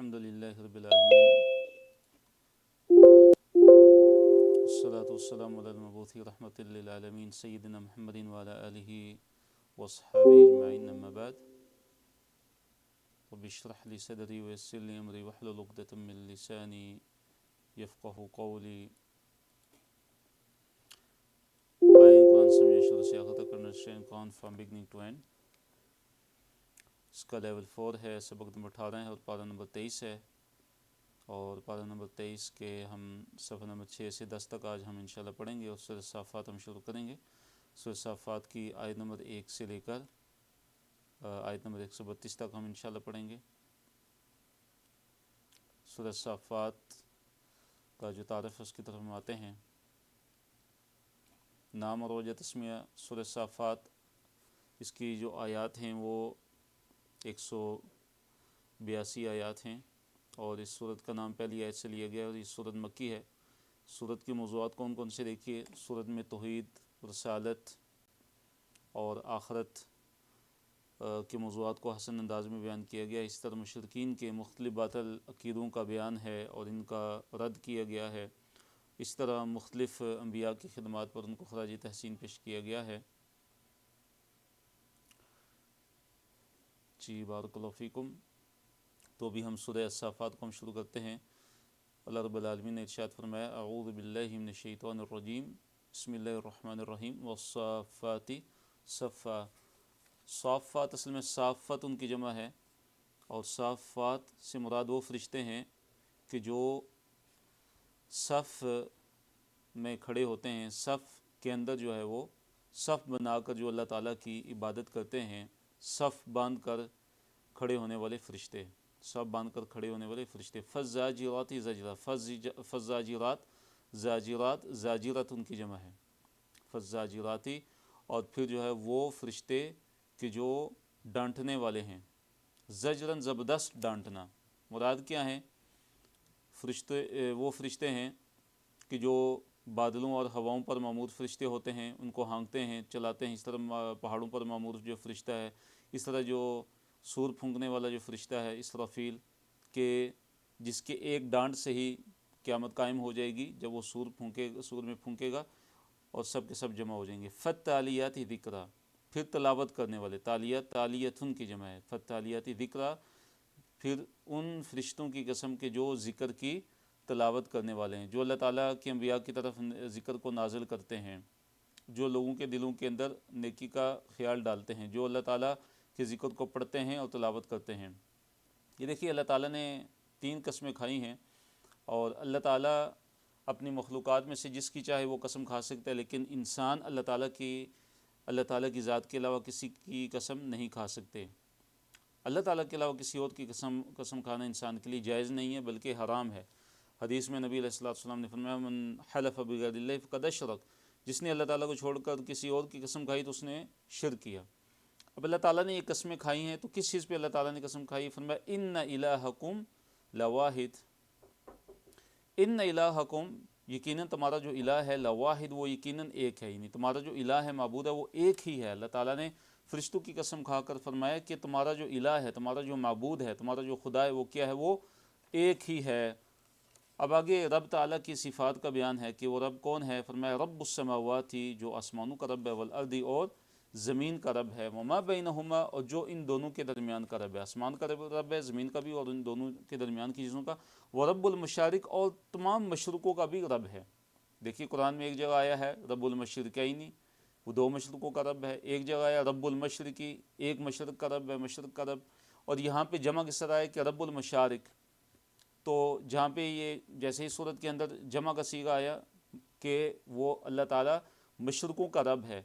الحمدللہ رب العالمین والصلاة والسلام علی المبعوث رحمۃ للعالمین سیدنا محمد وعلی آلہ وصحابہ اجمعین اما بعد رب اشرح لی صدری ویسر لی امری واحلل عقدۃ من لسانی یفقہوا قولی. آئیں قرآن سمجھیں شروع سے آخر تک understand Quran from beginning to end. اس کا لیول 4 ہے، سبق نمبر 18 ہے اور پارہ نمبر 23 ہے. اور پارہ نمبر 23 کے ہم صفحہ نمبر 6 سے 10 تک آج ہم انشاءاللہ پڑھیں گے اور سورہ صافات ہم شروع کریں گے. سورہ صافات کی آیت نمبر 1 سے لے کر آیت نمبر 132 تک ہم انشاءاللہ پڑھیں گے. سورہ صافات کا جو تعارف ہے اس کی طرف ہم آتے ہیں. نام اور وجہ تسمیہ سورہ صافات، اس کی جو آیات ہیں وہ 182 آیات ہیں اور اس صورت کا نام پہلی آیت سے لیا گیا اور یہ صورت مکی ہے. صورت کے موضوعات کون کون سے دیکھیے. صورت میں توحید، رسالت اور آخرت کے موضوعات کو حسن انداز میں بیان کیا گیا. اس طرح مشرکین کے مختلف باطل عقیدوں کا بیان ہے اور ان کا رد کیا گیا ہے. اس طرح مختلف انبیاء کی خدمات پر ان کو خراج تحسین پیش کیا گیا ہے. جی بارک اللہ فیکم. تو بھی ہم سورہ الصافات کو ہم شروع کرتے ہیں. اللہ رب العالمین نے ارشاد فرمایا اعوذ باللہ من الشیطان الرجیم بسم اللہ الرحمن الرحیم والصافات صفا. صافات اصل میں صافت ان کی جمع ہے اور صافات سے مراد وہ فرشتے ہیں کہ جو صف میں کھڑے ہوتے ہیں. صف کے اندر جو ہے وہ صف بنا کر جو اللہ تعالیٰ کی عبادت کرتے ہیں. صف باندھ کر کھڑے ہونے والے فرشتے، صف باندھ کر کھڑے ہونے والے فرشتے. فالزاجرات زجرا. فالزاجرات زاجرات، زاجرات ان کی جمع ہے فالزاجراتی. اور پھر جو ہے وہ فرشتے کہ جو ڈانٹنے والے ہیں. زجرن زبردست ڈانٹنا. مراد کیا ہے؟ فرشتے وہ فرشتے ہیں کہ جو بادلوں اور ہواؤں پر معمور فرشتے ہوتے ہیں، ان کو ہانکتے ہیں، چلاتے ہیں. اس طرح پہاڑوں پر معمور جو فرشتہ ہے، اس طرح جو سور پھونکنے والا جو فرشتہ ہے اسرافیل، کہ جس کے ایک ڈانٹ سے ہی قیامت قائم ہو جائے گی جب وہ سور میں پھونکے گا اور سب کے سب جمع ہو جائیں گے. فالتالیات ذکرا. پھر تلاوت کرنے والے. تالیات تالیتن کی جمع ہے. فالتالیات ذکرا. پھر ان فرشتوں کی قسم کے جو ذکر کی تلاوت کرنے والے ہیں، جو اللہ تعالیٰ کے انبیاء کی طرف ذکر کو نازل کرتے ہیں، جو لوگوں کے دلوں کے اندر نیکی کا خیال ڈالتے ہیں، جو اللہ تعالیٰ کے ذکر کو پڑھتے ہیں اور تلاوت کرتے ہیں. یہ دیکھیے اللہ تعالیٰ نے 3 قسمیں کھائی ہیں اور اللہ تعالیٰ اپنی مخلوقات میں سے جس کی چاہے وہ قسم کھا سکتا ہے، لیکن انسان اللہ تعالیٰ کی ذات کے علاوہ کسی کی قسم نہیں کھا سکتے. اللہ تعالیٰ کے علاوہ کسی اور کی قسم کھانا انسان کے لیے جائز نہیں ہے بلکہ حرام ہے. حدیث میں نبی علیہ السلام نے فرمایا من حلف بغیر اللہ فقد اشرک. جس نے اللہ تعالیٰ کو چھوڑ کر کسی اور کی قسم کھائی تو اس نے شرک کیا. اب اللہ تعالیٰ نے یہ قسمیں کھائی ہیں تو کس چیز پہ اللہ تعالیٰ نے قسم کھائی؟ فرمایا ان الہکم لواحد. ان الہکم، یقیناً تمہارا جو الہ ہے، لواحد، وہ یقیناً ایک ہے. یعنی تمہارا جو الہ ہے، معبود ہے، وہ ایک ہی ہے. اللہ تعالیٰ نے فرشتوں کی قسم کھا کر فرمایا کہ تمہارا جو الہ ہے، تمہارا جو معبود ہے، تمہارا جو خدا ہے، وہ کیا ہے؟ وہ ایک ہی ہے. اب آگے رب تعالیٰ کی صفات کا بیان ہے کہ وہ رب کون ہے. فرمایا رب السماوات، جو آسمانوں کا رب ہے، والارض، اور زمین کا رب ہے، وما بینہما، اور جو ان دونوں کے درمیان کا رب ہے. آسمان کا رب ہے، زمین کا بھی، اور ان دونوں کے درمیان کی چیزوں کا. ورب المشارق، اور تمام مشرقوں کا بھی رب ہے. دیکھیے قرآن میں ایک جگہ آیا ہے رب المشرقین، وہ 2 مشرقوں کا رب ہے. ایک جگہ آیا رب المشرقی، ایک مشرق کا رب ہے، مشرق کا رب. اور یہاں پہ جمع کس طرح ہے کہ رب المشارق. تو جہاں پہ یہ جیسے ہی صورت کے اندر جمع کا صیغہ آیا کہ وہ اللہ تعالیٰ مشرقوں کا رب ہے،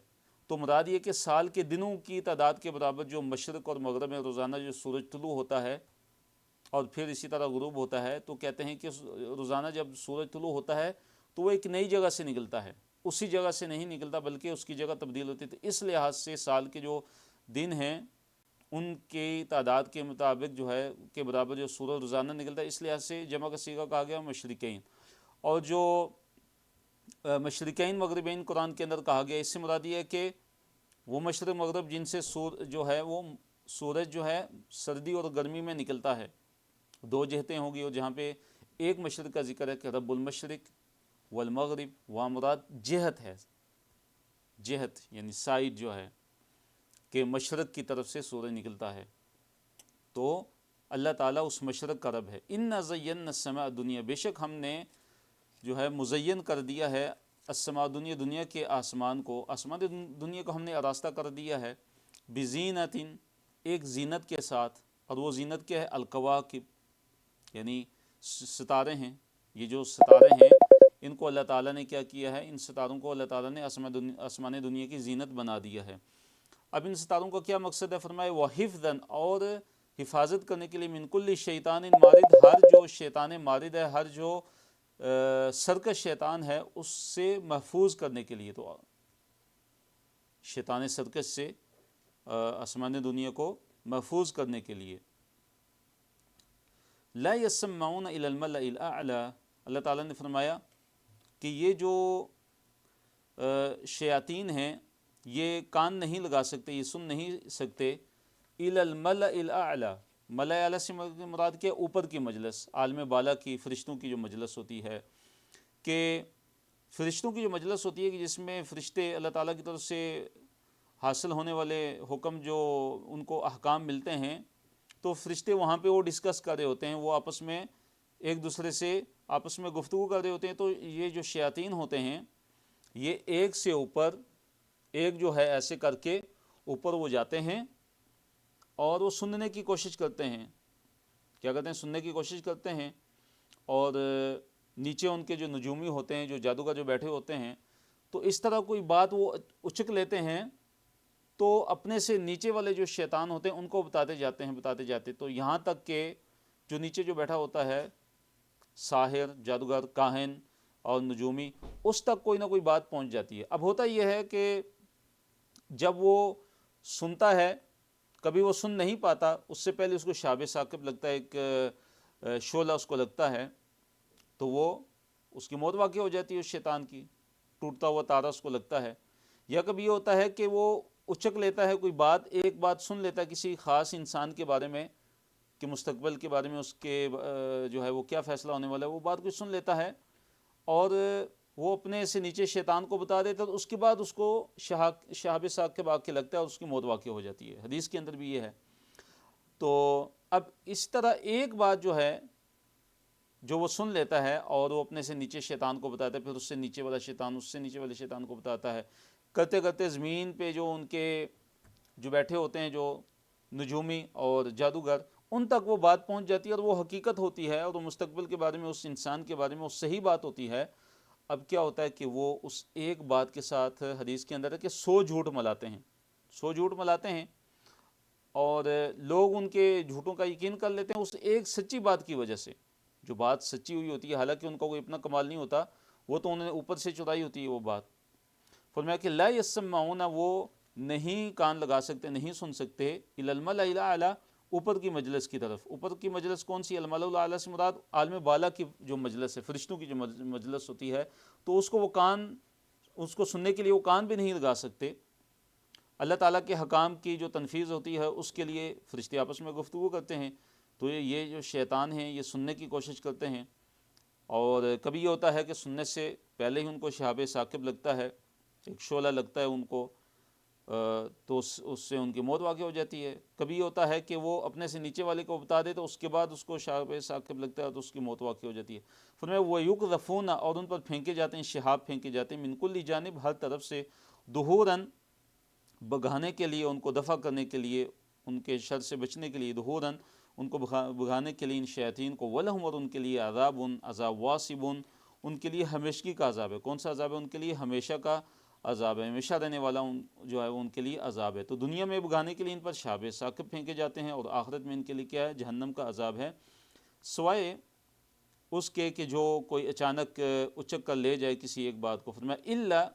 تو مراد یہ کہ سال کے دنوں کی تعداد کے برابر جو مشرق اور مغرب میں روزانہ جو سورج طلوع ہوتا ہے اور پھر اسی طرح غروب ہوتا ہے، تو کہتے ہیں کہ روزانہ جب سورج طلوع ہوتا ہے تو وہ ایک نئی جگہ سے نکلتا ہے، اسی جگہ سے نہیں نکلتا بلکہ اس کی جگہ تبدیل ہوتی ہے. اس لحاظ سے سال کے جو دن ہیں ان کی تعداد کے مطابق جو ہے کے برابر جو سورج روزانہ نکلتا ہے، اس لحاظ سے جمع کا صیغہ کہا گیا مشرقین. اور جو مشرقین مغربین قرآن کے اندر کہا گیا، اس سے مراد یہ ہے کہ وہ مشرق مغرب جن سے جو ہے وہ سورج جو ہے سردی اور گرمی میں نکلتا ہے دو جہتیں ہوں گی، اور جہاں پہ ایک مشرق کا ذکر ہے کہ رب المشرق والمغرب، وہاں مراد جہت ہے، جہت یعنی سائڈ جو ہے کہ مشرق کی طرف سے سورج نکلتا ہے، تو اللہ تعالیٰ اس مشرق کا رب ہے۔ اِنَّا زَيَّنَّا السَّمَاءَ الدُّنْيَا، بے شک ہم نے جو ہے مزین کر دیا ہے السماء دنیا، دنیا کے آسمان کو، آسمان دنیا کو ہم نے آراستہ کر دیا ہے، بزینتٍ، ایک زینت کے ساتھ، اور وہ زینت کیا ہے؟ الکواکب، یعنی ستارے ہیں، یہ جو ستارے ہیں ان کو اللہ تعالیٰ نے کیا کیا ہے؟ ان ستاروں کو اللہ تعالیٰ نے آسمان دنیا کی زینت بنا دیا ہے۔ اب ان ستاروں کا کیا مقصد ہے؟ فرمائے وَحِفْظًا، اور حفاظت کرنے کے لیے، من کل شیطان مارد، ہر جو شیطان مارد ہے، ہر جو سرکش شیطان ہے، اس سے محفوظ کرنے کے لیے، تو شیطان سرکش سے آسمان دنیا کو محفوظ کرنے کے لیے۔ لا يسمعون الى الملأ الاعلى، اللہ تعالیٰ نے فرمایا کہ یہ جو شیاطین ہیں یہ کان نہیں لگا سکتے، یہ سن نہیں سکتے، الى الملأ الاعلى، ملأ اعلیٰ سے مراد کیا؟ اوپر کی مجلس، عالم بالا کی، فرشتوں کی جو مجلس ہوتی ہے، کہ فرشتوں کی جو مجلس ہوتی ہے کہ جس میں فرشتے اللہ تعالیٰ کی طرف سے حاصل ہونے والے حکم جو ان کو احکام ملتے ہیں، تو فرشتے وہاں پہ وہ ڈسکس کر رہے ہوتے ہیں، وہ آپس میں ایک دوسرے سے آپس میں گفتگو کر رہے ہوتے ہیں، تو یہ جو شیاطین ہوتے ہیں یہ ایک سے اوپر ایک جو ہے ایسے کر کے اوپر وہ جاتے ہیں اور وہ سننے کی کوشش کرتے ہیں، کیا کرتے ہیں؟ سننے کی کوشش کرتے ہیں، اور نیچے ان کے جو نجومی ہوتے ہیں، جو جادوگر جو بیٹھے ہوتے ہیں، تو اس طرح کوئی بات وہ اچک لیتے ہیں، تو اپنے سے نیچے والے جو شیطان ہوتے ہیں ان کو بتاتے جاتے، تو یہاں تک کہ جو نیچے جو بیٹھا ہوتا ہے ساحر، جادوگر، کاہن اور نجومی، اس تک کوئی نہ کوئی بات پہنچ جاتی ہے۔ اب ہوتا یہ ہے کہ جب وہ سنتا ہے، کبھی وہ سن نہیں پاتا، اس سے پہلے اس کو شہاب ثاقب لگتا ہے، ایک شعلہ اس کو لگتا ہے، تو وہ اس کی موت واقع ہو جاتی ہے، اس شیطان کی، ٹوٹتا ہوا تارا اس کو لگتا ہے۔ یا کبھی یہ ہوتا ہے کہ وہ اچک لیتا ہے کوئی بات، ایک بات سن لیتا ہے کسی خاص انسان کے بارے میں، کہ مستقبل کے بارے میں اس کے جو ہے وہ کیا فیصلہ ہونے والا ہے، وہ بات کچھ سن لیتا ہے اور وہ اپنے سے نیچے شیطان کو بتا دیتا ہے، تو اس کے بعد اس کو شہاب ثاقب آ کے لگتا ہے اور اس کی موت واقع ہو جاتی ہے۔ حدیث کے اندر بھی یہ ہے۔ تو اب اس طرح ایک بات جو ہے جو وہ سن لیتا ہے اور وہ اپنے سے نیچے شیطان کو بتاتا ہے، پھر اس سے نیچے والا شیطان اس سے نیچے والے شیطان کو بتاتا ہے، کرتے کرتے زمین پہ جو ان کے جو بیٹھے ہوتے ہیں جو نجومی اور جادوگر، ان تک وہ بات پہنچ جاتی ہے اور وہ حقیقت ہوتی ہے، اور وہ مستقبل کے بارے میں، اس انسان کے بارے میں وہ صحیح بات ہوتی ہے۔ اب کیا ہوتا ہے کہ وہ اس ایک بات کے ساتھ، حدیث کے اندر ہے کہ 100 جھوٹ ملاتے ہیں، 100 جھوٹ ملاتے ہیں، اور لوگ ان کے جھوٹوں کا یقین کر لیتے ہیں اس ایک سچی بات کی وجہ سے، جو بات سچی ہوئی ہوتی ہے، حالانکہ ان کا کوئی اپنا کمال نہیں ہوتا، وہ تو انہوں نے اوپر سے چرائی ہوتی ہے وہ بات۔ فرمایا کہ لا یسمعون، وہ نہیں کان لگا سکتے، نہیں سن سکتے، الی الملأ الاعلی، اوپر کی مجلس کی طرف۔ اوپر کی مجلس کون سی؟ الملأ الاعلی سے مراد عالم بالا کی جو مجلس ہے، فرشتوں کی جو مجلس ہوتی ہے، تو اس کو وہ کان، اس کو سننے کے لیے وہ کان بھی نہیں لگا سکتے۔ اللہ تعالیٰ کے حکام کی جو تنفیذ ہوتی ہے اس کے لیے فرشتے آپس میں گفتگو کرتے ہیں، تو یہ جو شیطان ہیں یہ سننے کی کوشش کرتے ہیں، اور کبھی یہ ہوتا ہے کہ سننے سے پہلے ہی ان کو شہاب ثاقب لگتا ہے، ایک شعلہ لگتا ہے ان کو، تو اس سے ان کی موت واقع ہو جاتی ہے۔ کبھی یہ ہوتا ہے کہ وہ اپنے سے نیچے والے کو بتا دے تو اس کے بعد اس کو شہاب ثاقب لگتا ہے تو اس کی موت واقع ہو جاتی ہے۔ فرمایا وَيُقْذَفُونَ، اور ان پر پھینکے جاتے ہیں، شہاب پھینکے جاتے ہیں، مِنْ كُلِّ جانب، ہر طرف سے، دُحُورًا، بگانے کے لیے، ان کو دفع کرنے کے لیے، ان کے شر سے بچنے کے لیے، دُحُورًا، ان کو بگانے کے لیے، ان شیاطین کو، وَلَهُمْ، اور ان کے لیے، عذاب واسب، ان کے لیے ہمیشگی کا عذاب ہے۔ کون سا عذاب ہے؟ ان کے لیے ہمیشہ کا عذاب ہے، ہمیشہ رہنے والا جو ہے وہ ان کے لیے عذاب ہے۔ تو دنیا میں بگانے کے لیے ان پر شہاب ثاقب پھینکے جاتے ہیں، اور آخرت میں ان کے لیے کیا ہے؟ جہنم کا عذاب ہے، سوائے اس کے کہ جو کوئی اچانک اچک کر لے جائے کسی ایک بات کو۔ فرمایا الا،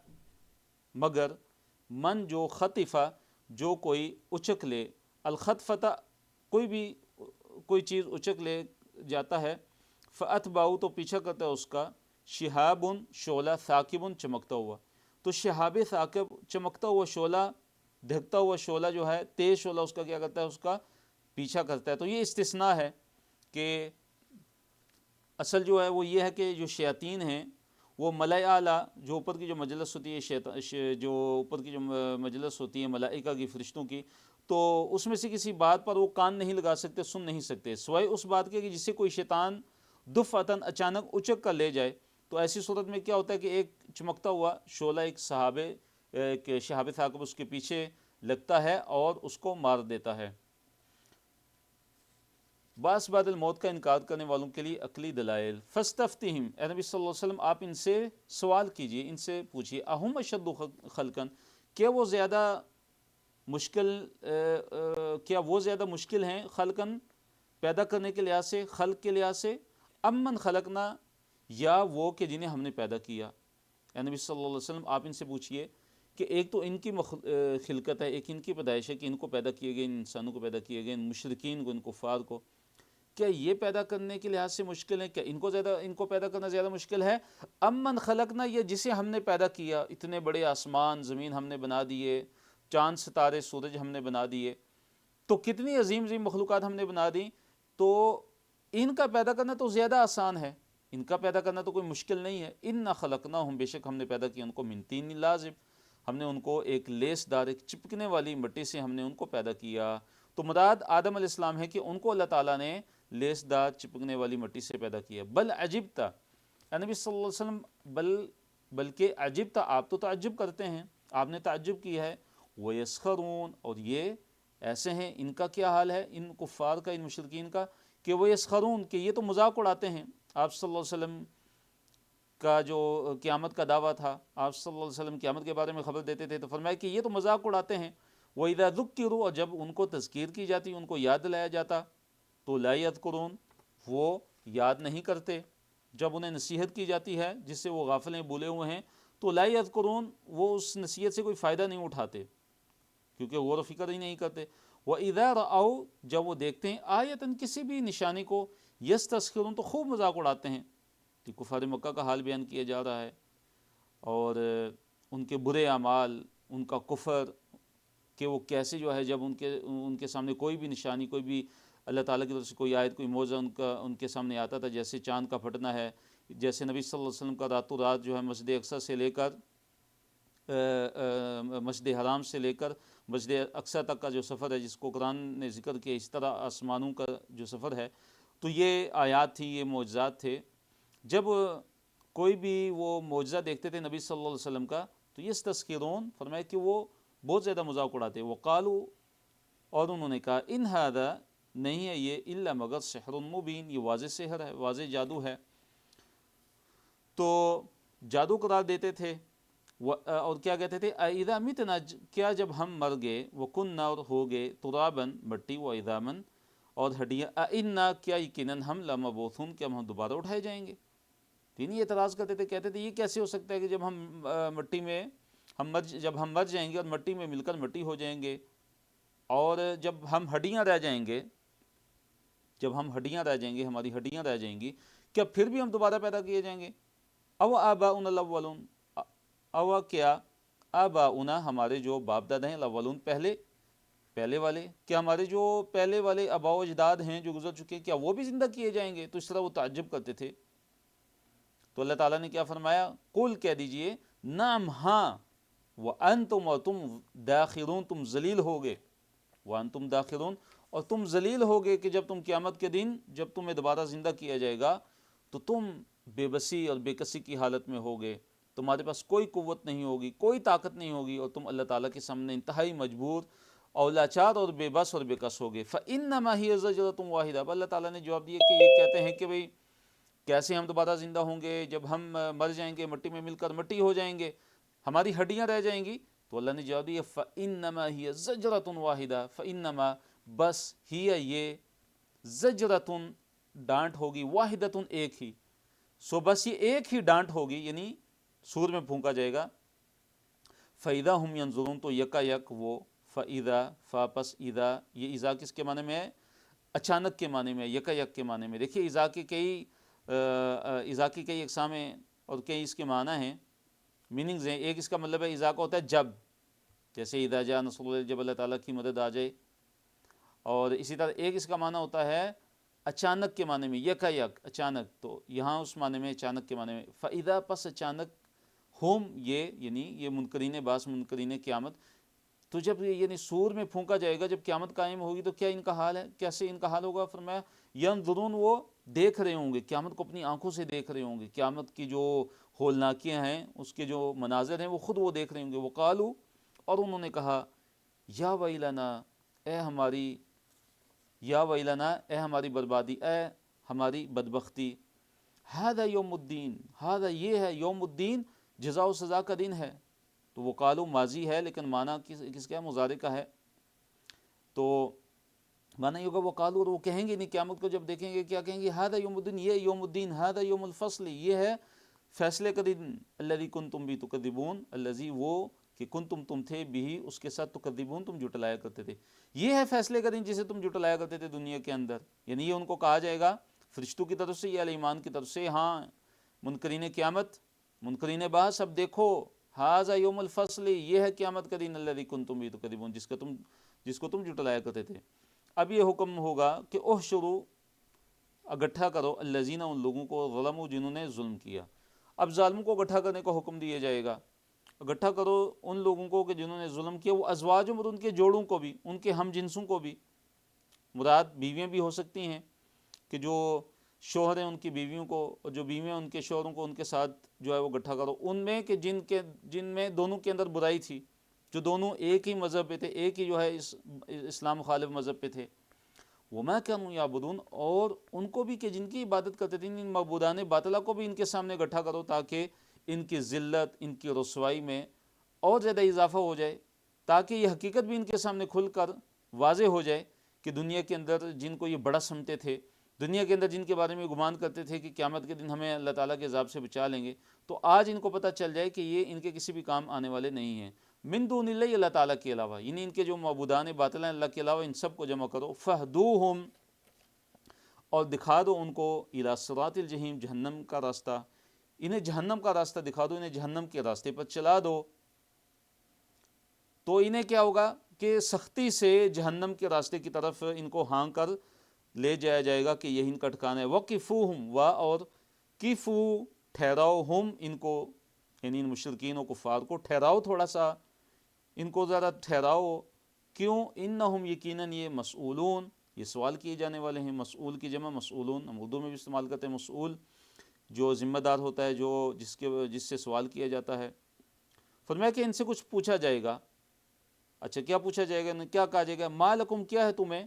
مگر، من، جو، خطفہ، جو کوئی اچک لے، الخطفتہ، کوئی چیز اچک لے جاتا ہے، فاتبعوا، تو پیچھا کرتا ہے اس کا، شہاب، شعلہ، ثاقب، چمکتا ہوا۔ تو شہاب ثاقب، چمکتا ہوا شعلہ، دھکتا ہوا شعلہ جو ہے، تیز شعلہ، اس کا کیا کرتا ہے؟ اس کا پیچھا کرتا ہے۔ تو یہ استثناء ہے کہ اصل جو ہے وہ یہ ہے کہ جو شیاطین ہیں وہ ملائے اعلیٰ، جو اوپر کی جو مجلس ہوتی ہے، جو اوپر کی جو مجلس ہوتی ہے ملائکہ کی، فرشتوں کی، تو اس میں سے کسی بات پر وہ کان نہیں لگا سکتے، سن نہیں سکتے، سوائے اس بات کے کہ جسے کوئی شیطان دفعتاً اچانک اچک کر لے جائے۔ تو ایسی صورت میں کیا ہوتا ہے کہ ایک چمکتا ہوا شعلہ ایک شہاب ثاقب اس کے پیچھے لگتا ہے اور اس کو مار دیتا ہے۔ بعض بعد الموت کا انکار کرنے والوں کے لیے عقلی دلائل۔ فاستفتہم، اے نبی صلی اللہ علیہ وسلم آپ ان سے سوال کیجئے، ان سے پوچھئے، اہم اشد خلقا، کیا وہ زیادہ مشکل ہیں، خلقن پیدا کرنے کے لحاظ سے، خلق کے لحاظ سے، امن خلقنا، یا وہ کہ جنہیں ہم نے پیدا کیا۔ اے نبی صلی اللہ علیہ وسلم آپ ان سے پوچھئے کہ ایک تو ان کی خلقت ہے، ایک ان کی پیدائش ہے کہ ان کو پیدا کیے گئے، ان انسانوں کو پیدا کیے گئے، ان مشرکین کو، ان کفار کو، کیا یہ پیدا کرنے کے لحاظ سے مشکل ہے؟ کیا ان کو پیدا کرنا زیادہ مشکل ہے؟ امن خلقنا، یہ جسے ہم نے پیدا کیا، اتنے بڑے آسمان زمین ہم نے بنا دیے، چاند ستارے سورج ہم نے بنا دیے، تو کتنی عظیم عظیم مخلوقات ہم نے بنا دی، تو ان کا پیدا کرنا تو زیادہ آسان ہے، ان کا پیدا کرنا تو کوئی مشکل نہیں ہے۔ انا خلقناہم، بے شک ہم نے پیدا کیا ان کو، من طین لازب، ہم نے ان کو ایک لیس دار، ایک چپکنے والی مٹی سے ہم نے ان کو پیدا کیا۔ تو مراد آدم علیہ السلام ہے کہ ان کو اللہ تعالیٰ نے لیس دار چپکنے والی مٹی سے پیدا کیا۔ بل عجبتا، اے نبی صلی اللہ علیہ وسلم، بلکہ عجبتا، آپ تو تعجب کرتے ہیں، آپ نے تعجب کی ہے، وَيَسْخَرُونَ، اور یہ ایسے ہیں، ان کا کیا حال ہے، ان کفار کا، ان مشرکین کا، کہ وہ یسخرون، کہ یہ تو مذاق اڑاتے ہیں۔ آپ صلی اللہ علیہ وسلم کا جو قیامت کا دعویٰ تھا، آپ صلی اللہ علیہ وسلم قیامت کے بارے میں خبر دیتے تھے، تو فرمایا کہ یہ تو مذاق اڑاتے ہیں۔ وَإِذَا ذُكِّرُوا، اور جب ان کو تذکیر کی جاتی، ان کو یاد دلایا جاتا، تو لا یذکرون، وہ یاد نہیں کرتے۔ جب انہیں نصیحت کی جاتی ہے جس سے وہ غافل ہیں، بھولے ہوئے ہیں، تو لا یذکرون، وہ اس نصیحت سے کوئی فائدہ نہیں اٹھاتے، کیونکہ غور و فکر ہی نہیں کرتے۔ وَإِذَا رَأَوْا، جب وہ دیکھتے ہیں، آیتاً، کسی بھی نشانی کو، یستسخرون، تو خوب مذاق اڑاتے ہیں۔ کہ کفار مکہ کا حال بیان کیا جا رہا ہے، اور ان کے برے اعمال، ان کا کفر، کہ وہ کیسے جو ہے جب ان کے سامنے کوئی بھی نشانی، کوئی بھی اللہ تعالیٰ کی طرف سے کوئی آیت، کوئی معجزہ ان کے سامنے آتا تھا، جیسے چاند کا پھٹنا ہے، جیسے نبی صلی اللہ علیہ وسلم کا راتوں رات جو ہے مسجد اقصیٰ سے لے کر مسجد حرام سے لے کر مسجد اقصیٰ تک کا جو سفر ہے، جس کو قرآن نے ذکر کیا، اس طرح آسمانوں کا جو سفر ہے، تو یہ آیات تھی، یہ معجزات تھے۔ جب کوئی بھی وہ معجزہ دیکھتے تھے نبی صلی اللہ علیہ وسلم کا، تو یہ تذکرون، فرمایا کہ وہ بہت زیادہ مذاق اڑاتے۔ وقالو، اور انہوں نے کہا، ان ھذا، نہیں ہے یہ، الا مگر سحر مبین، یہ واضح سحر ہے، واضح جادو ہے۔ تو جادو قرار دیتے تھے، اور کیا کہتے تھے، اذا متنا، کیا جب ہم مر گئے، وکننا، اور ہو گئے، ترابن، مٹی، وعظاما، اور ہڈیاں، انا، کیا یقیناً ہم، لمبعوثون، کیا ہم دوبارہ اٹھائے جائیں گے۔ تین یہ اعتراض کرتے تھے، کہتے تھے یہ کیسے ہو سکتا ہے کہ جب ہم مٹی میں جب ہم مر جائیں گے اور مٹی میں مل کر مٹی ہو جائیں گے، اور جب ہم ہڈیاں رہ جائیں گے، ہماری ہڈیاں رہ جائیں گی، کیا پھر بھی ہم دوبارہ پیدا کیے جائیں گے؟ او آباؤنا الاولون، او کیا آباؤنا، ہمارے جو باپ دادا ہیں، الاولون، پہلے والے، کیا ہمارے جو پہلے والے آباء و اجداد ہیں جو گزر چکے، کیا وہ بھی زندہ کیے جائیں گے؟ تو اس طرح وہ تعجب کرتے تھے۔ تو اللہ تعالیٰ نے کیا فرمایا، قل، کہہ دیجئے، نعم، ہاں، وانتم، اور تم، داخرون، تم ذلیل ہوگے، وانتم داخرون، اور تم ذلیل ہوگے، کہ جب تم قیامت کے دن، جب تمہیں دوبارہ زندہ کیا جائے گا، تو تم بے بسی اور بے کسی کی حالت میں ہوگے، تمہارے پاس کوئی قوت نہیں ہوگی، کوئی طاقت نہیں ہوگی، اور تم اللہ تعالیٰ کے سامنے انتہائی مجبور اور لاچار اور بے بس اور بے کس ہوگے۔ فَإِنَّمَا هِيَ زَجْرَةٌ وَاحِدَةٌ، اب اللہ تعالیٰ نے جواب دیا کہ یہ کہتے ہیں کہ بھئی کیسے ہم دوبارہ زندہ ہوں گے، جب ہم مر جائیں گے، مٹی میں مل کر مٹی ہو جائیں گے، ہماری ہڈیاں رہ جائیں گی۔ تو اللہ نے جواب دیا، فَإِنَّمَا هِيَ زَجْرَةٌ وَاحِدَةٌ، فَإِنَّمَا، بس، ہی یہ، زجرتن، ڈانٹ ہوگی، واحدتن، ایک ہی، سو بس یہ ایک ہی ڈانٹ ہوگی، یعنی سور میں پھونکا جائے گا۔ فَإِذَا هُمْ يَنظُرُونَ، تو یکا یک وہ، فَإِذَا، فاپس اذا، یہ اذا کس کے معنی میں ہے؟ اچانک کے معنی میں، یکا یک کے معنی میں۔ دیکھیے اذا کی کئی اقسام ہیں، اور کئی اس کے معنی ہیں، میننگز ہیں۔ ایک اس کا مطلب ہے اذا کا ہوتا ہے جب، جیسے اذا جاء نصر اللہ، جب اللہ تعالیٰ کی مدد آ جائے۔ اور اسی طرح ایک اس کا معنی ہوتا ہے اچانک کے معنی میں، یکا یک اچانک، تو یہاں اس معنی میں اچانک کے معنی میں فَإِذَا پس اچانک ہم یہ یعنی یہ منکرین باس منکرین قیامت، تو جب یہ یعنی سور میں پھونکا جائے گا، جب قیامت قائم ہوگی تو کیا ان کا حال ہے، کیسے ان کا حال ہوگا؟ فرمایا ینظرون، وہ دیکھ رہے ہوں گے قیامت کو، اپنی آنکھوں سے دیکھ رہے ہوں گے، قیامت کی جو ہولناکیاں ہیں اس کے جو مناظر ہیں وہ خود وہ دیکھ رہے ہوں گے. وقالو، اور انہوں نے کہا یا ویلنا، اے ہماری، یا ویلنا اے ہماری بربادی، اے ہماری بدبختی، ہذا یوم الدین، ہذا یہ ہے یوم الدین، جزا و سزا کا دن ہے. تو وہ قالو ماضی ہے لیکن معنی کس کا ہے؟ مضارع کا ہے. تو معنی یہ ہوگا وہ قالو، اور وہ کہیں گے نہیں قیامت کو جب دیکھیں گے، کیا کہیں گے؟ ہذا یوم الدین، یہ یوم الدین، ہذا یوم الفصل، یہ ہے فیصلے کا دن، الذی کنتم بھی تکذبون، الذی وہ کہ کنتم تم تھے بھی اس کے ساتھ تکذبون تم جھٹلایا کرتے تھے. یہ ہے فیصلے کا دن جسے تم جھٹلایا کرتے تھے دنیا کے اندر. یعنی یہ ان کو کہا جائے گا فرشتوں کی طرف سے یا ایمان کی طرف سے، ہاں منکرین قیامت، منکرین بعث، اب دیکھو ھذا یوم الفصل، یہ ہے قیامت کا دن، الذی کنتم بھی تکذبون، جس کو تم جھٹلایا کرتے تھے. اب یہ حکم ہوگا کہ احشروا، اکٹھا کرو، الذین، ان لوگوں کو، ظلموا، جنہوں نے ظلم کیا. اب ظالموں کو اکٹھا کرنے کا حکم دیا جائے گا. اکٹھا کرو ان لوگوں کو کہ جنہوں نے ظلم کیا، وہ ازواجوں، اور ان کے جوڑوں کو بھی، ان کے ہم جنسوں کو بھی، مراد بیویاں بھی ہو سکتی ہیں کہ جو شوہر ہیں ان کی بیویوں کو، اور جو بیویاں ان کے شوہروں کو، ان کے ساتھ جو ہے وہ اکٹھا کرو، ان میں کہ جن میں دونوں کے اندر برائی تھی، جو دونوں ایک ہی مذہب پہ تھے، ایک ہی جو ہے اسلام مخالف مذہب پہ تھے. وما كانوا يعبدون، اور ان کو بھی کہ جن کی عبادت کرتے تھے، ان معبودان باطلہ کو بھی ان کے سامنے اکٹھا کرو، تاکہ ان کی ذلت، ان کی رسوائی میں اور زیادہ اضافہ ہو جائے، تاکہ یہ حقیقت بھی ان کے سامنے کھل کر واضح ہو جائے کہ دنیا کے اندر جن کو یہ بڑا سمجھتے تھے، دنیا کے اندر جن کے بارے میں گمان کرتے تھے کہ قیامت کے دن ہمیں اللہ تعالیٰ کے عذاب سے بچا لیں گے، تو آج ان کو پتہ چل جائے کہ یہ ان کے کسی بھی کام آنے والے نہیں ہیں. من دون اللہ، اللہ تعالیٰ کے علاوہ، یعنی ان کے جو معبودان باطل ہیں اللہ کے علاوہ، ان سب کو جمع کرو. فہدوہم، اور دکھا دو ان کو، الی صراط الجحیم، جہنم کا راستہ، انہیں جہنم کا راستہ دکھا دو، انہیں جہنم کے راستے پر چلا دو. تو انہیں کیا ہوگا کہ سختی سے جہنم کے راستے کی طرف ان کو ہانک کر لے جایا جائے گا کہ یہی ان کا ٹھکانہ ہے. وقفوہم، اور کیفو، ٹھہراؤ، ہم، ان کو، یعنی ان مشرکین و کفار کو ٹھہراؤ، تھوڑا سا ان کو ذرا ٹھہراؤ. کیوں؟ انہم، یقیناً یہ، مسئولون، یہ سوال کیے جانے والے ہیں. مسئول کی جمع مسئولون، ہم اردو میں بھی استعمال کرتے ہیں مسئول، جو ذمہ دار ہوتا ہے، جو جس سے سوال کیا جاتا ہے. فرمایا کہ ان سے کچھ پوچھا جائے گا. اچھا کیا پوچھا جائے گا؟ کیا کہا جائے گا؟ ما لکم، کیا ہے تمہیں،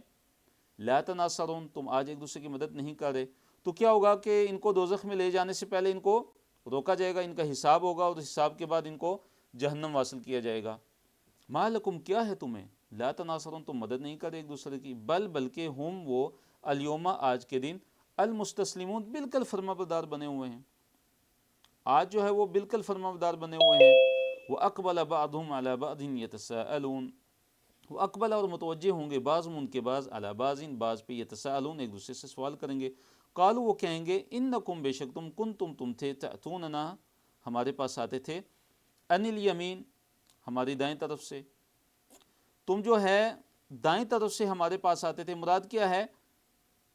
لا تناصرون، تم آج ایک دوسرے کی مدد نہیں کر رہے. تو کیا ہوگا کہ ان کو دوزخ میں لے جانے سے پہلے ان کو روکا جائے گا، ان کا حساب ہوگا، اور حساب کے بعد ان کو جہنم واصل کیا جائے گا. ما لکم، کیا ہے تمہیں، لا تناصرون، تم مدد نہیں کر رہے ایک دوسرے کی، بلکہ ہم وہ، الیوم، آج کے دن، المستسلمون، بالکل فرمانبردار بنے ہوئے ہیں. آج جو ہے وہ بالکل فرمانبردار بنے ہوئے ہیں. وَأَقْبَلَ بَعْضُهُمْ عَلَى بَعْضٍ يَتَسَاءَلُونَ، وہ اقبل، اور متوجہ ہوں گے، بعض ان کے بعض، علی بعض، بعض پہ، یتساءلون، ایک دوسرے سے سوال کریں گے. قالوا، وہ کہیں گے، انکم، بے شک تم، تم تھے، تأتوننا، ہمارے پاس آتے تھے، ان الیمین، ہماری دائیں طرف سے، تم جو ہے دائیں طرف سے ہمارے پاس آتے تھے. مراد کیا ہے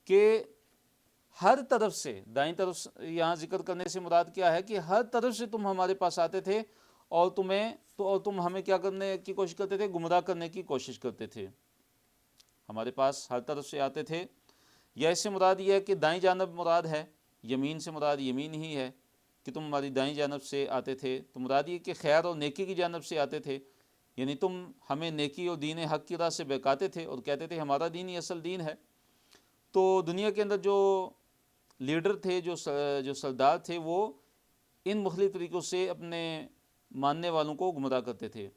کہ ہر طرف سے، دائیں طرف یہاں ذکر کرنے سے مراد کیا ہے کہ ہر طرف سے تم ہمارے پاس آتے تھے، اور تم ہمیں کیا کرنے کی کوشش کرتے تھے؟ گمراہ کرنے کی کوشش کرتے تھے. ہمارے پاس ہر طرف سے آتے تھے، یا اس سے مراد یہ ہے کہ دائیں جانب مراد ہے، یمین سے مراد یمین ہی ہے کہ تم ہماری دائیں جانب سے آتے تھے. تو مراد یہ کہ خیر اور نیکی کی جانب سے آتے تھے، یعنی تم ہمیں نیکی اور دین حق کی راہ سے بہکاتے تھے اور کہتے تھے ہمارا دین ہی اصل دین ہے. تو دنیا کے اندر جو لیڈر تھے، جو سردار تھے، وہ ان مختلف طریقوں سے اپنے ماننے والوں کو گمراہ کرتے تھے.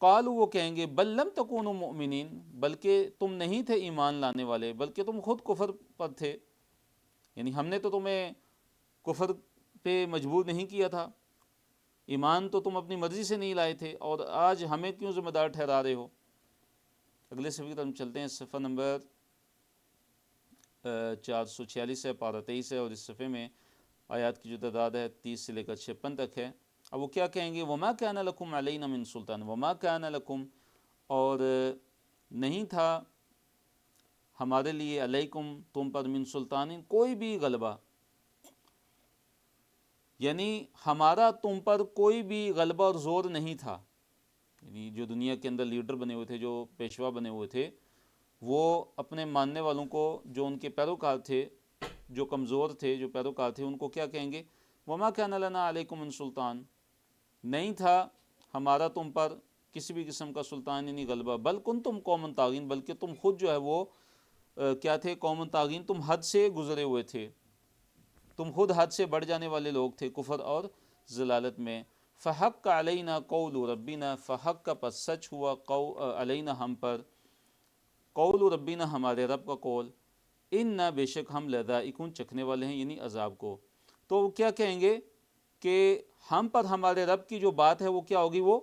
قالوا، وہ کہیں گے، بل لم تکونوا مؤمنین، بلکہ تم نہیں تھے ایمان لانے والے، بلکہ تم خود کفر پر تھے، یعنی ہم نے تو تمہیں کفر پہ مجبور نہیں کیا تھا، ایمان تو تم اپنی مرضی سے نہیں لائے تھے، اور آج ہمیں کیوں ذمہ دار ٹھہرا رہے ہو. اگلے صفحے کی طرف ہم چلتے ہیں، صفحہ نمبر 446 ہے، پارہ 23 ہے، اور اس صفحے میں آیات کی جو تعداد ہے 30 سے لے کر 56 تک ہے. اب وہ کیا کہیں گے؟ وما کان لکم علینا من سلطان، وما کان لکم، اور نہیں تھا ہمارے لیے علیکم تم پر من سلطان کوئی بھی غلبہ، یعنی ہمارا تم پر کوئی بھی غلبہ اور زور نہیں تھا۔ یعنی جو دنیا کے اندر لیڈر بنے ہوئے تھے، جو پیشوا بنے ہوئے تھے، وہ اپنے ماننے والوں کو، جو ان کے پیروکار تھے، جو کمزور تھے، جو پیروکار تھے، ان کو کیا کہیں گے؟ وما کان لنا علیکم من سلطان، نہیں تھا ہمارا تم پر کسی بھی قسم کا سلطان یعنی غلبہ، بل کنتم قوما طاغین، بلکہ تم خود جو ہے وہ کیا تھے؟ قوم طاغین، تم حد سے گزرے ہوئے تھے، تم خود حد سے بڑھ جانے والے لوگ تھے کفر اور ضلالت میں۔ فحق علینا قول ربنا، فحق کا پس سچ ہوا علینا ہم پر، قول ربنا ہمارے رب کا قول، انا بے شک ہم لذائقون چکھنے والے ہیں یعنی عذاب کو۔ تو وہ کیا کہیں گے کہ ہم پر ہمارے رب کی جو بات ہے وہ کیا ہوگی؟ وہ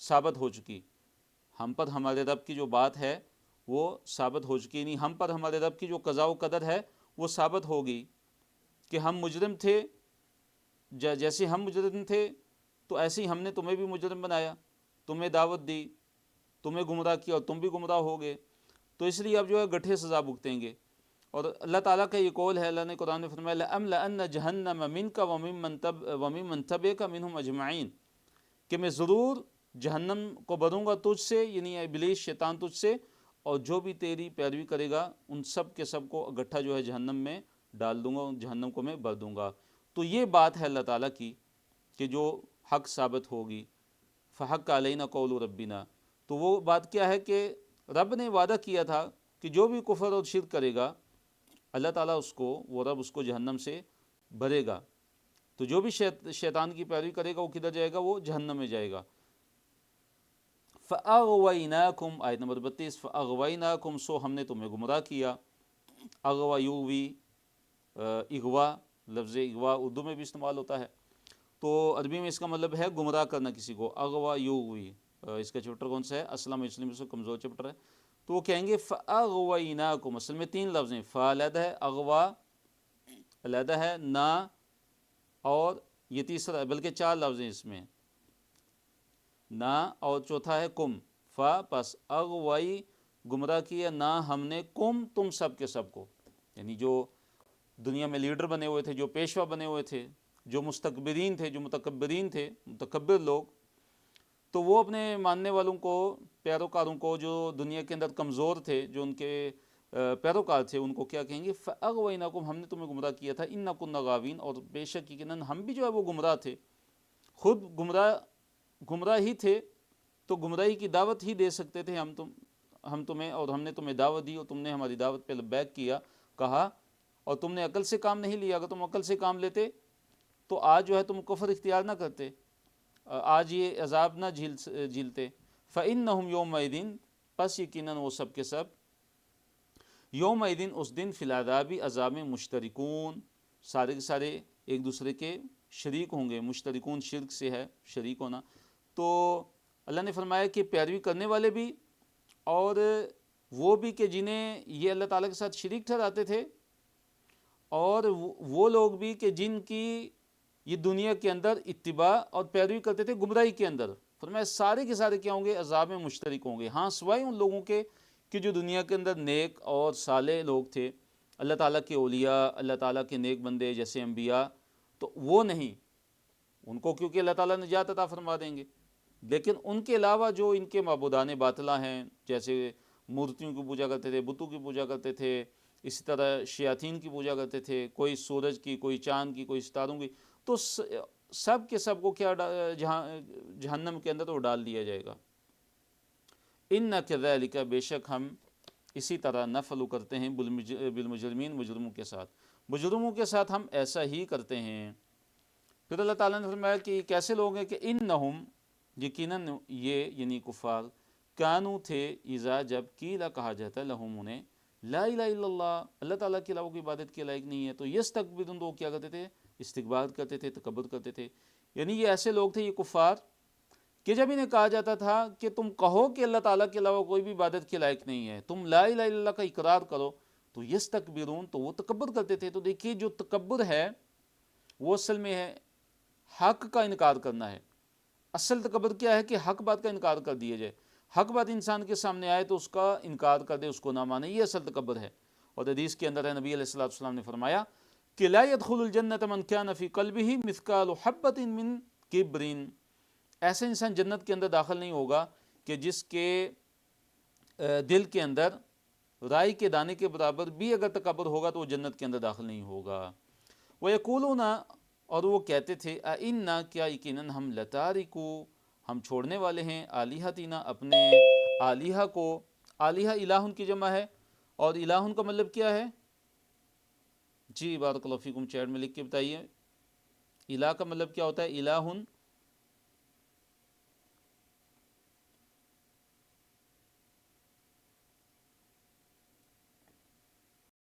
ثابت ہو چکی، ہم پر ہمارے رب کی جو بات ہے وہ ثابت ہو چکی، یعنی ہم پر ہمارے رب کی جو قضاء و قدر ہے وہ ثابت ہوگی کہ ہم مجرم تھے، جیسے ہم مجرم تھے تو ایسے ہی ہم نے تمہیں بھی مجرم بنایا، تمہیں دعوت دی، تمہیں گمراہ کیا اور تم بھی گمراہ ہو گئے، تو اس لیے اب جو ہے گٹھے سزا بھگتیں گے۔ اور اللہ تعالیٰ کا یہ قول ہے، اللہ نے قرآن میں فرمایا لَأَمْلَأَنَّ جَهَنَّمَ مِنْكَ وَمِمَّنْ تَبِعَكَ مِنْهُمْ أَجْمَعِينَ، کہ میں ضرور جہنم کو بھروں گا تجھ سے، یعنی ابلیس شیطان تجھ سے، اور جو بھی تیری پیروی کرے گا ان سب کے سب کو گٹھا جو ہے جہنم میں ڈال دوں گا، جہنم کو میں بھر دوں گا۔ تو یہ بات ہے اللہ تعالیٰ کی کہ جو حق ثابت ہوگی، فحق علینا قول ربنا، تو وہ بات کیا ہے کہ رب نے وعدہ کیا تھا کہ جو بھی کفر اور شرک کرے گا اللہ تعالیٰ اس کو، وہ رب اس کو جہنم سے بھرے گا، تو جو بھی شیطان کی پیروی کرے گا وہ کدھر جائے گا؟ وہ جہنم میں جائے گا۔ فَأَغْوَيْنَاكُمْ، آیت نمبر 32، فَأَغْوَيْنَاكُمْ، سو ہم نے تمہیں گمراہ کیا۔ اغوا یووی، اغوا، لفظ اغوا اردو میں بھی استعمال ہوتا ہے، تو عربی میں اس کا مطلب ہے گمراہ کرنا کسی کو، اغوا یووی۔ اس کا چپٹر کون سا ہے؟ اسلام مسلم سے کمزور چپٹر ہے، تو وہ کہیں گے فَأَغْوَيْنَاكُمْ، اصل میں 3 لفظ ہیں، فا علیحدہ ہے، اغوا علیحدہ ہے، نا، اور یہ تیسرا ہے، بلکہ 4 لفظ ہیں اس میں، نا اور چوتھا ہے کم، فا پس اغوائی گمراہ کیا، نا ہم نے، کم تم سب کے سب کو، یعنی جو دنیا میں لیڈر بنے ہوئے تھے، جو پیشوا بنے ہوئے تھے، جو مستکبرین تھے، جو متکبرین تھے، متکبر لوگ، تو وہ اپنے ماننے والوں کو، پیروکاروں کو، جو دنیا کے اندر کمزور تھے، جو ان کے پیروکار تھے، ان کو کیا کہیں گے؟ فَأَغْوَيْنَاكُمْ، ہم نے تمہیں گمراہ کیا تھا، اِنَّا كُنَّا غَاوِينَ، اور بے شک یقیناً ہم بھی جو ہے وہ گمراہ تھے، خود گمراہ ہی تھے، تو گمراہی کی دعوت ہی دے سکتے تھے ہم تمہیں، اور ہم نے تمہیں دعوت دی اور تم نے ہماری دعوت پہ لبیک کیا، کہا، اور تم نے عقل سے کام نہیں لیا۔ اگر تم عقل سے کام لیتے تو آج جو ہے تم کفر اختیار نہ کرتے، آج یہ عذاب نہ جھیلتے۔ فَإِنَّهُمْ يَوْمَئِذٍ، پس یقیناً وہ سب کے سب، یومئذ اس دن، فی العذاب عذاب میں، مشترکون، سارے کے سارے ایک دوسرے کے شریک ہوں گے، مشترکون شرک سے ہے شریک ہونا، تو اللہ نے فرمایا کہ پیروی کرنے والے بھی اور وہ بھی کہ جنہیں یہ اللہ تعالیٰ کے ساتھ شریک ٹھہراتے تھے، اور وہ لوگ بھی کہ جن کی یہ دنیا کے اندر اتباع اور پیروی کرتے تھے گمراہی کے اندر، فرمایا سارے کے سارے کیا ہوں گے؟ عذاب میں مشترک ہوں گے، ہاں سوائے ان لوگوں کے کہ جو دنیا کے اندر نیک اور صالح لوگ تھے، اللہ تعالیٰ کے اولیاء، اللہ تعالیٰ کے نیک بندے جیسے انبیاء، تو وہ نہیں، ان کو کیونکہ اللہ تعالیٰ نجات عطا فرما دیں گے، لیکن ان کے علاوہ جو ان کے معبودان باطلہ ہیں، جیسے مورتیوں کی پوجا کرتے تھے، بتوں کی پوجا کرتے تھے، اسی طرح شیاطین کی پوجا کرتے تھے، کوئی سورج کی، کوئی چاند کی، کوئی ستاروں کی، تو سب کے سب کو کیا جہنم کے اندر وہ ڈال دیا جائے گا۔ اِنَّ كَذَلِكَ، بے شک ہم اسی طرح نفعل کرتے ہیں بالمجرمین، مجرموں کے ساتھ، مجرموں کے ساتھ ہم ایسا ہی کرتے ہیں۔ پھر اللہ تعالیٰ نے فرمایا کہ یہ کیسے لوگ ہیں کہ اِنَّهُمْ، یقیناً یہ یعنی کفار، کانو تھے، اذا جب قیل کہا جاتا ہے لہم انہیں، لا الہ الا اللہ، اللہ تعالیٰ کے علاوہ کوئی عبادت کے لائق نہیں ہے، تو یستکبرون، تو کیا کرتے تھے؟ استکبار کرتے تھے، تکبر کرتے تھے۔ یعنی یہ ایسے لوگ تھے، یہ کفار، کہ جب انہیں کہا جاتا تھا کہ تم کہو کہ اللہ تعالیٰ کے علاوہ کوئی بھی عبادت کے لائق نہیں ہے، تم لا الہ الا اللہ کا اقرار کرو، تو یستکبرون، تو وہ تکبر کرتے تھے۔ تو دیکھیے جو تکبر ہے وہ اصل میں ہے حق کا انکار کرنا ہے۔ اصل تکبر کیا ہے؟ کہ حق بات کا انکار کر دیا جائے، حق بات انسان کے سامنے آئے تو اس کا انکار کر دے، اس کو نہ مانے، یہ اصل تکبر ہے۔ اور حدیث کے اندر ہے، نبی علیہ الصلوۃ والسلام نے فرمایا کہ لا يدخل الجنت من كان في قلبه مثقال حبۃ من کبر، ایسا انسان جنت کے اندر داخل نہیں ہوگا کہ جس کے دل کے اندر رائی کے دانے کے برابر بھی اگر تکبر ہوگا تو وہ جنت کے اندر داخل نہیں ہوگا۔ وَيَقُولُونَ، اور وہ کہتے تھے، اِنَّا، کیا یقیناً ہم، لَتَارِکُو، ہم چھوڑنے والے ہیں، آلیہتنا، اپنے آلیہ کو۔ آلیہ الہن کی جمع ہے، اور الہن کا مطلب کیا ہے؟ جی بارک اللہ فیکم، چیٹ میں لکھ کے بتائیے۔ الہ کا مطلب کیا ہوتا ہے؟ الہن